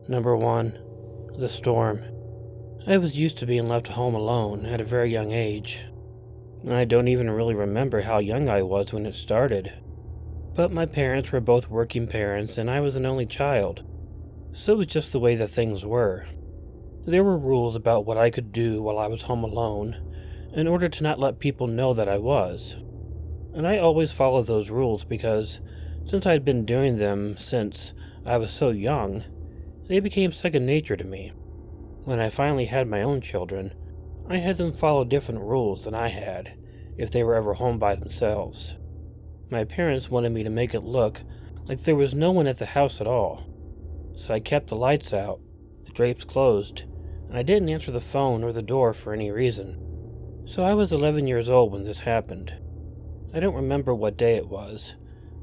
Number 1. The storm. I was used to being left home alone at a very young age. I don't even really remember how young I was when it started. But my parents were both working parents and I was an only child, so it was just the way that things were. There were rules about what I could do while I was home alone, in order to not let people know that I was. And I always followed those rules because, since I'd been doing them since I was so young, they became second nature to me. When I finally had my own children, I had them follow different rules than I had, if they were ever home by themselves. My parents wanted me to make it look like there was no one at the house at all, so I kept the lights out, the drapes closed, and I didn't answer the phone or the door for any reason. So I was 11 years old when this happened. I don't remember what day it was,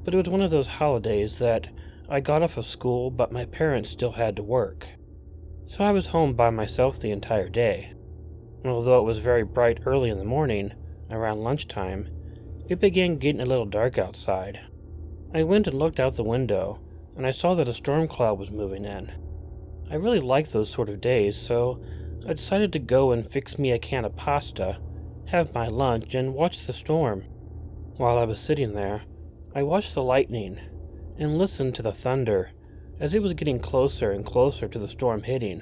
but it was one of those holidays that I got off of school but my parents still had to work. So I was home by myself the entire day. And although it was very bright early in the morning, around lunchtime, it began getting a little dark outside. I went and looked out the window, and I saw that a storm cloud was moving in. I really like those sort of days, so I decided to go and fix me a can of pasta, have my lunch, and watch the storm. While I was sitting there, I watched the lightning and listened to the thunder as it was getting closer and closer to the storm hitting.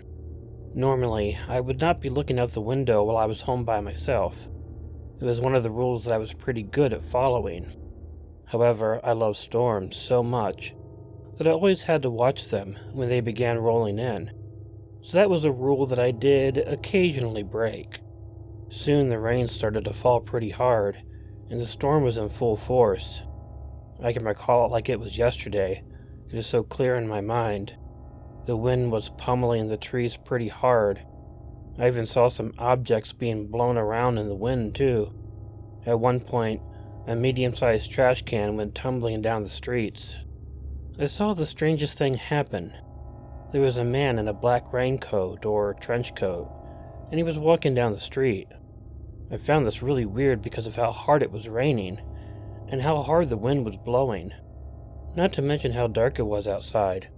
Normally, I would not be looking out the window while I was home by myself. It was one of the rules that I was pretty good at following. However, I love storms so much that I always had to watch them when they began rolling in. So that was a rule that I did occasionally break. Soon the rain started to fall pretty hard, and the storm was in full force. I can recall it like it was yesterday. It is so clear in my mind. The wind was pummeling the trees pretty hard. I even saw some objects being blown around in the wind, too. At one point, a medium-sized trash can went tumbling down the streets. I saw the strangest thing happen. There was a man in a black raincoat or trench coat, and he was walking down the street. I found this really weird because of how hard it was raining, and how hard the wind was blowing. Not to mention how dark it was outside.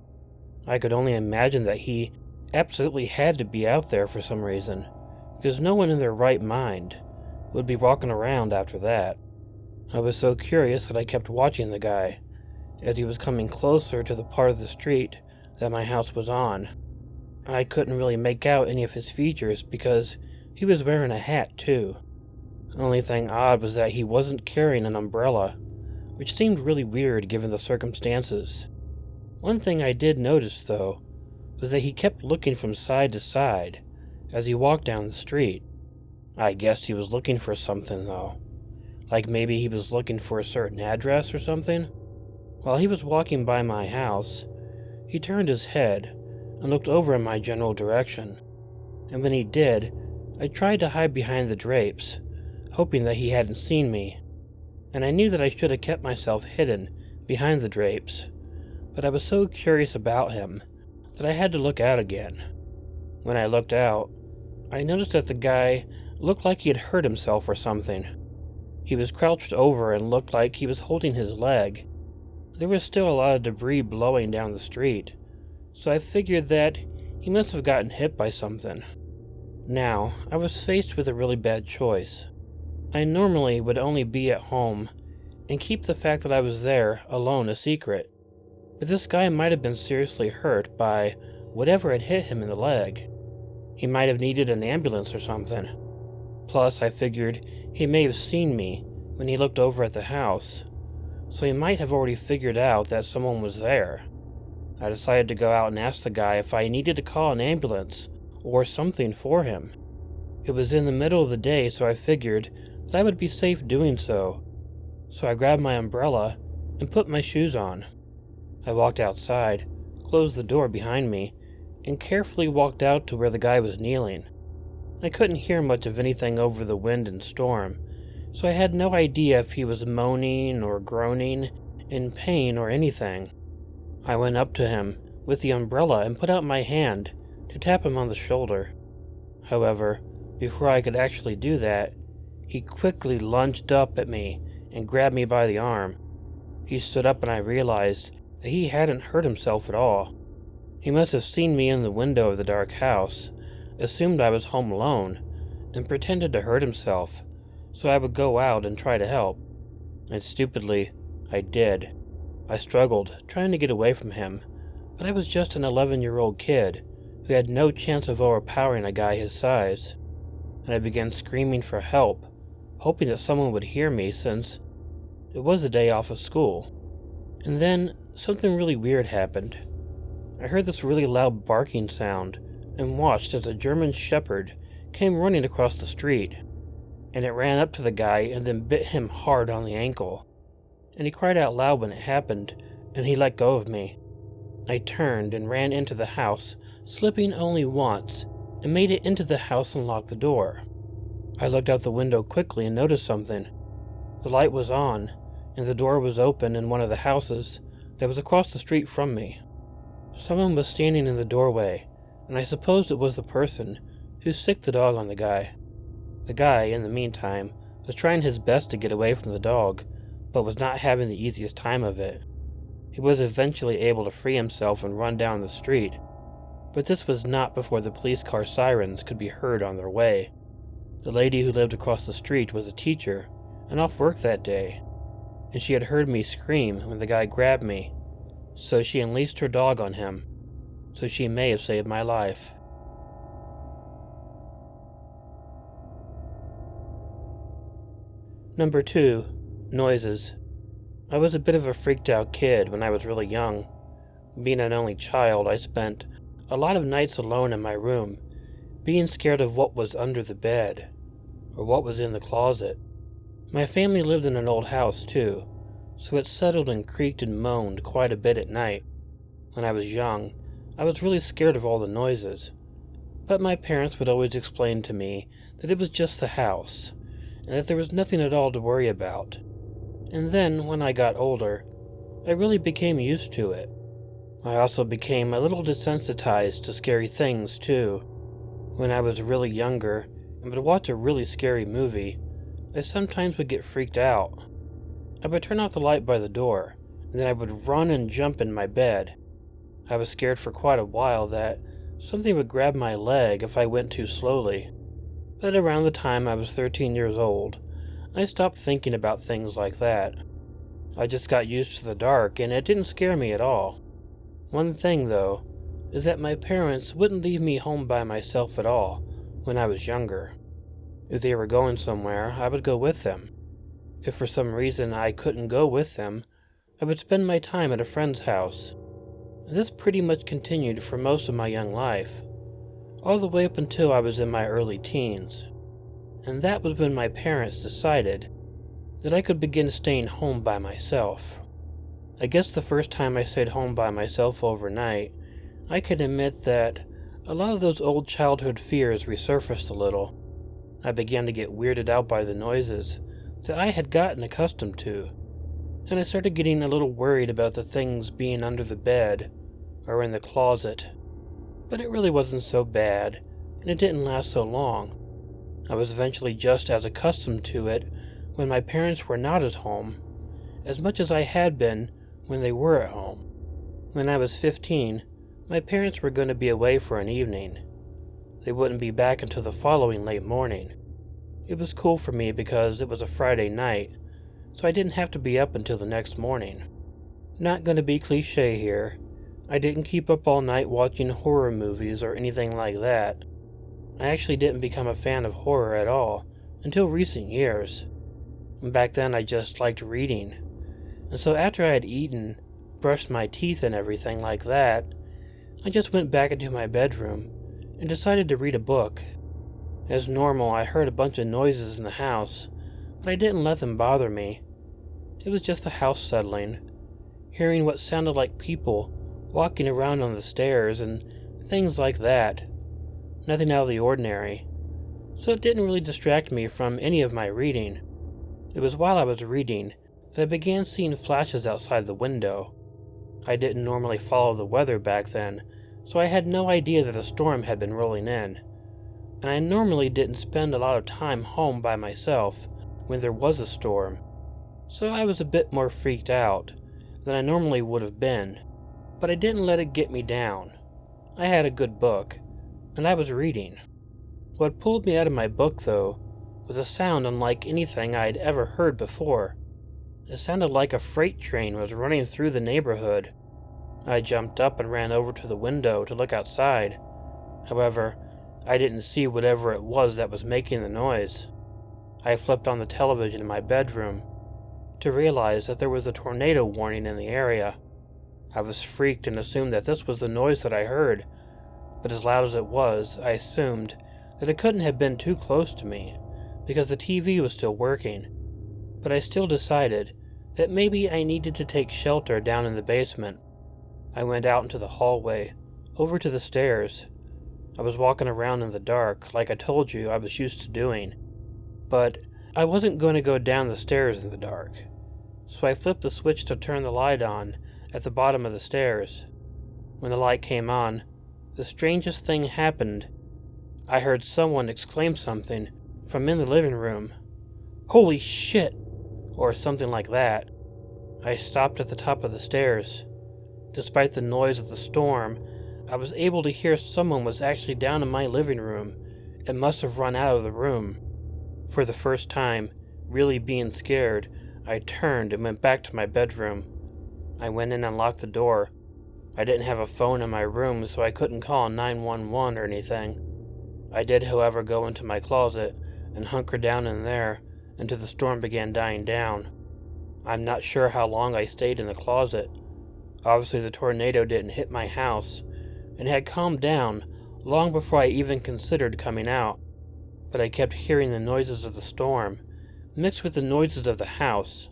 I could only imagine that he absolutely had to be out there for some reason, because no one in their right mind would be walking around after that. I was so curious that I kept watching the guy, as he was coming closer to the part of the street that my house was on. I couldn't really make out any of his features because he was wearing a hat too. The only thing odd was that he wasn't carrying an umbrella, which seemed really weird given the circumstances. One thing I did notice, though, was that he kept looking from side to side as he walked down the street. I guess he was looking for something, though. Like maybe he was looking for a certain address or something? While he was walking by my house, he turned his head and looked over in my general direction. And when he did, I tried to hide behind the drapes, hoping that he hadn't seen me. And I knew that I should have kept myself hidden behind the drapes, but I was so curious about him that I had to look out again. When I looked out, I noticed that the guy looked like he had hurt himself or something. He was crouched over and looked like he was holding his leg. There was still a lot of debris blowing down the street, so I figured that he must have gotten hit by something. Now, I was faced with a really bad choice. I normally would only be at home and keep the fact that I was there alone a secret. But this guy might have been seriously hurt by whatever had hit him in the leg. He might have needed an ambulance or something. Plus, I figured he may have seen me when he looked over at the house, so he might have already figured out that someone was there. I decided to go out and ask the guy if I needed to call an ambulance or something for him. It was in the middle of the day, so I figured that I would be safe doing so. So I grabbed my umbrella and put my shoes on. I walked outside, closed the door behind me, and carefully walked out to where the guy was kneeling. I couldn't hear much of anything over the wind and storm, so I had no idea if he was moaning or groaning in pain or anything. I went up to him with the umbrella and put out my hand to tap him on the shoulder. However, before I could actually do that, he quickly lunged up at me and grabbed me by the arm. He stood up and I realized that he hadn't hurt himself at all. He must have seen me in the window of the dark house, assumed I was home alone, and pretended to hurt himself, so I would go out and try to help. And stupidly, I did. I struggled, trying to get away from him, but I was just an 11-year-old kid who had no chance of overpowering a guy his size. And I began screaming for help, hoping that someone would hear me since it was a day off of school. And then something really weird happened. I heard this really loud barking sound and watched as a German shepherd came running across the street. And it ran up to the guy and then bit him hard on the ankle. And he cried out loud when it happened, and he let go of me. I turned and ran into the house, slipping only once, and made it into the house and locked the door. I looked out the window quickly and noticed something. The light was on, and the door was open in one of the houses that was across the street from me. Someone was standing in the doorway, and I supposed it was the person who sicked the dog on the guy. The guy, in the meantime, was trying his best to get away from the dog, but was not having the easiest time of it. He was eventually able to free himself and run down the street, but this was not before the police car sirens could be heard on their way. The lady who lived across the street was a teacher and off work that day, and she had heard me scream when the guy grabbed me, so she unleashed her dog on him, so she may have saved my life. Number 2. Noises. I was a bit of a freaked out kid when I was really young. Being an only child, I spent a lot of nights alone in my room, being scared of what was under the bed, or what was in the closet. My family lived in an old house too, so it settled and creaked and moaned quite a bit at night. When I was young, I was really scared of all the noises, but my parents would always explain to me that it was just the house, and that there was nothing at all to worry about. And then, when I got older, I really became used to it. I also became a little desensitized to scary things, too. When I was really younger and would watch a really scary movie, I sometimes would get freaked out. I would turn off the light by the door, and then I would run and jump in my bed. I was scared for quite a while that something would grab my leg if I went too slowly. But around the time I was 13 years old, I stopped thinking about things like that. I just got used to the dark, and it didn't scare me at all. One thing, though, is that my parents wouldn't leave me home by myself at all when I was younger. If they were going somewhere, I would go with them. If for some reason I couldn't go with them, I would spend my time at a friend's house. This pretty much continued for most of my young life, all the way up until I was in my early teens. And that was when my parents decided that I could begin staying home by myself. I guess the first time I stayed home by myself overnight, I can admit that a lot of those old childhood fears resurfaced a little. I began to get weirded out by the noises that I had gotten accustomed to, and I started getting a little worried about the things being under the bed or in the closet. But it really wasn't so bad, and it didn't last so long. I was eventually just as accustomed to it when my parents were not at home, as much as I had been when they were at home. When I was 15, my parents were going to be away for an evening. They wouldn't be back until the following late morning. It was cool for me because it was a Friday night, so I didn't have to be up until the next morning. Not going to be cliché here, I didn't keep up all night watching horror movies or anything like that. I actually didn't become a fan of horror at all until recent years. Back then I just liked reading, and so after I had eaten, brushed my teeth and everything like that, I just went back into my bedroom and decided to read a book. As normal, I heard a bunch of noises in the house, but I didn't let them bother me. It was just the house settling, hearing what sounded like people walking around on the stairs and things like that. Nothing out of the ordinary, so it didn't really distract me from any of my reading. It was while I was reading that I began seeing flashes outside the window. I didn't normally follow the weather back then, so I had no idea that a storm had been rolling in, and I normally didn't spend a lot of time home by myself when there was a storm, so I was a bit more freaked out than I normally would have been, but I didn't let it get me down. I had a good book, and I was reading. What pulled me out of my book, though, was a sound unlike anything I had ever heard before. It sounded like a freight train was running through the neighborhood. I jumped up and ran over to the window to look outside. However, I didn't see whatever it was that was making the noise. I flipped on the television in my bedroom to realize that there was a tornado warning in the area. I was freaked and assumed that this was the noise that I heard, but as loud as it was, I assumed that it couldn't have been too close to me, because the TV was still working. But I still decided that maybe I needed to take shelter down in the basement. I went out into the hallway, over to the stairs. I was walking around in the dark, like I told you I was used to doing. But I wasn't going to go down the stairs in the dark. So I flipped the switch to turn the light on at the bottom of the stairs. When the light came on, the strangest thing happened. I heard someone exclaim something from in the living room. "Holy shit!" or something like that. I stopped at the top of the stairs. Despite the noise of the storm, I was able to hear someone was actually down in my living room and must have run out of the room. For the first time, really being scared, I turned and went back to my bedroom. I went in and locked the door. I didn't have a phone in my room, so I couldn't call 911 or anything. I did, however, go into my closet and hunker down in there until the storm began dying down. I'm not sure how long I stayed in the closet. Obviously, the tornado didn't hit my house and had calmed down long before I even considered coming out. But I kept hearing the noises of the storm, mixed with the noises of the house,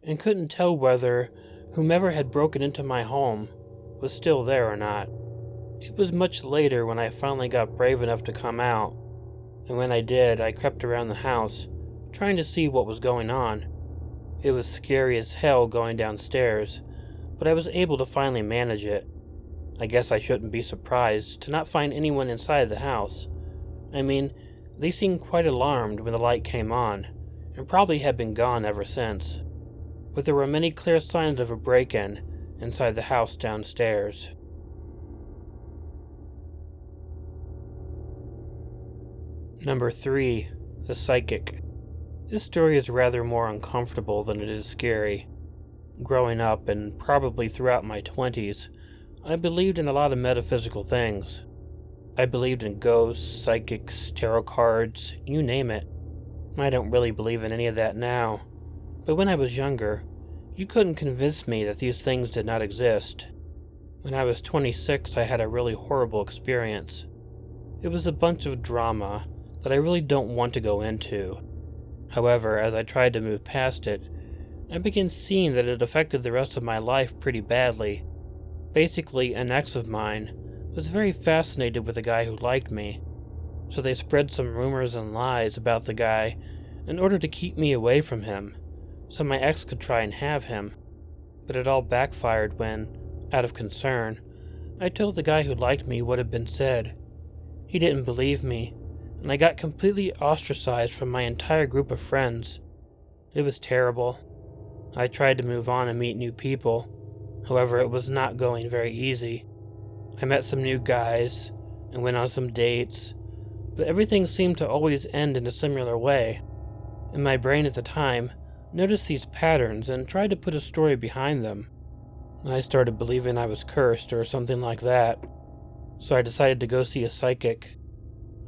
and couldn't tell whether whomever had broken into my home was still there or not. It was much later when I finally got brave enough to come out, and when I did, I crept around the house, trying to see what was going on. It was scary as hell going downstairs, but I was able to finally manage it. I guess I shouldn't be surprised to not find anyone inside the house. I mean, they seemed quite alarmed when the light came on, and probably had been gone ever since. But there were many clear signs of a break-in inside the house downstairs. Number 3. The Psychic. This story is rather more uncomfortable than it is scary. Growing up, and probably throughout my 20s, I believed in a lot of metaphysical things. I believed in ghosts, psychics, tarot cards, you name it. I don't really believe in any of that now, but when I was younger, you couldn't convince me that these things did not exist. When I was 26, I had a really horrible experience. It was a bunch of drama that I really don't want to go into. However, as I tried to move past it, I began seeing that it affected the rest of my life pretty badly. Basically, an ex of mine was very fascinated with a guy who liked me, so they spread some rumors and lies about the guy in order to keep me away from him, so my ex could try and have him. But it all backfired when, out of concern, I told the guy who liked me what had been said. He didn't believe me, and I got completely ostracized from my entire group of friends. It was terrible. I tried to move on and meet new people. However, it was not going very easy. I met some new guys and went on some dates, but everything seemed to always end in a similar way. And my brain at the time noticed these patterns and tried to put a story behind them. I started believing I was cursed or something like that, so I decided to go see a psychic.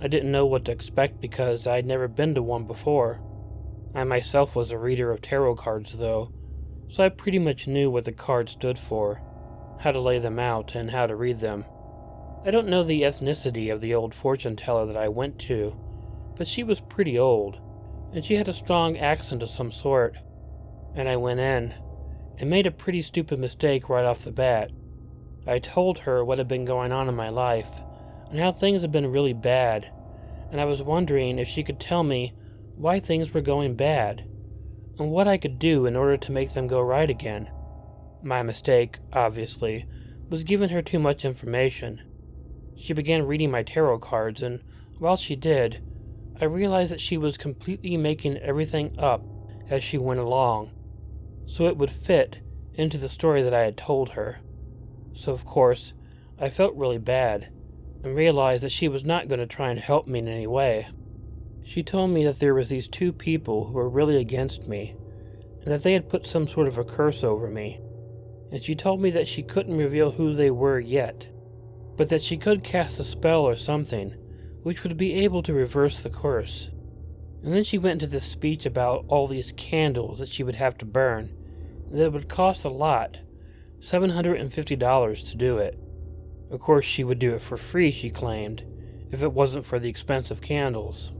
I didn't know what to expect because I'd never been to one before. I myself was a reader of tarot cards though, so I pretty much knew what the cards stood for, how to lay them out, and how to read them. I don't know the ethnicity of the old fortune teller that I went to, but she was pretty old, and she had a strong accent of some sort. And I went in, and made a pretty stupid mistake right off the bat. I told her what had been going on in my life, and how things had been really bad, and I was wondering if she could tell me why things were going bad, and what I could do in order to make them go right again. My mistake, obviously, was giving her too much information. She began reading my tarot cards, and while she did, I realized that she was completely making everything up as she went along, so it would fit into the story that I had told her. So of course, I felt really bad and realized that she was not going to try and help me in any way. She told me that there was these two people who were really against me and that they had put some sort of a curse over me. And she told me that she couldn't reveal who they were yet, but that she could cast a spell or something which would be able to reverse the curse. And then she went into this speech about all these candles that she would have to burn, and that it would cost a lot, $750 to do it. Of course, she would do it for free, she claimed, if it wasn't for the expensive candles.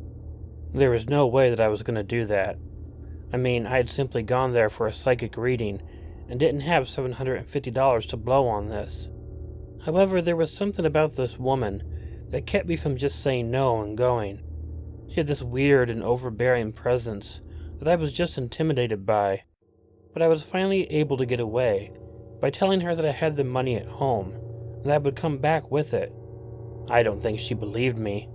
There was no way that I was going to do that. I mean, I had simply gone there for a psychic reading and didn't have $750 to blow on this. However, there was something about this woman that kept me from just saying no and going. She had this weird and overbearing presence that I was just intimidated by, but I was finally able to get away by telling her that I had the money at home and that I would come back with it. I don't think she believed me,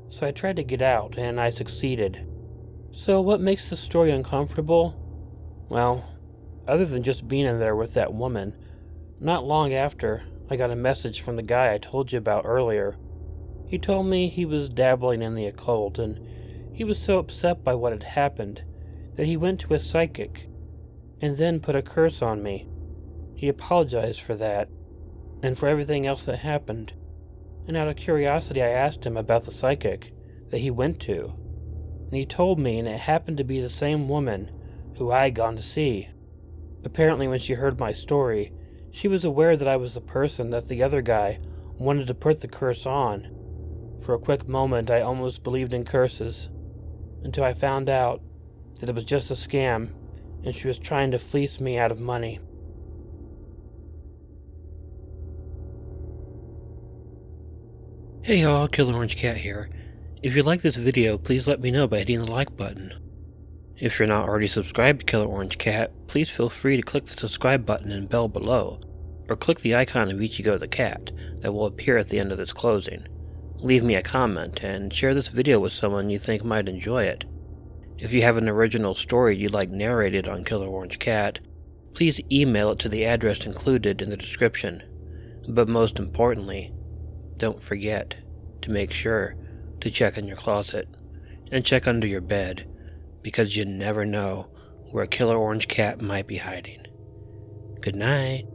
so I tried to get out and I succeeded. So what makes this story uncomfortable? Well, other than just being in there with that woman, not long after, I got a message from the guy I told you about earlier. He told me he was dabbling in the occult, and he was so upset by what had happened that he went to a psychic and then put a curse on me. He apologized for that, and for everything else that happened. And out of curiosity, I asked him about the psychic that he went to, and he told me, and it happened to be the same woman who I had gone to see. Apparently, when she heard my story, she was aware that I was the person that the other guy wanted to put the curse on. For a quick moment, I almost believed in curses, until I found out that it was just a scam, and she was trying to fleece me out of money. Hey y'all, Killer Orange Cat here. If you like this video, please let me know by hitting the like button. If you're not already subscribed to Killer Orange Cat, please feel free to click the subscribe button and bell below, or click the icon of Ichigo the cat that will appear at the end of this closing. Leave me a comment, and share this video with someone you think might enjoy it. If you have an original story you'd like narrated on Killer Orange Cat, please email it to the address included in the description. But most importantly, don't forget to make sure to check in your closet and check under your bed, because you never know where a Killer Orange Cat might be hiding. Good night.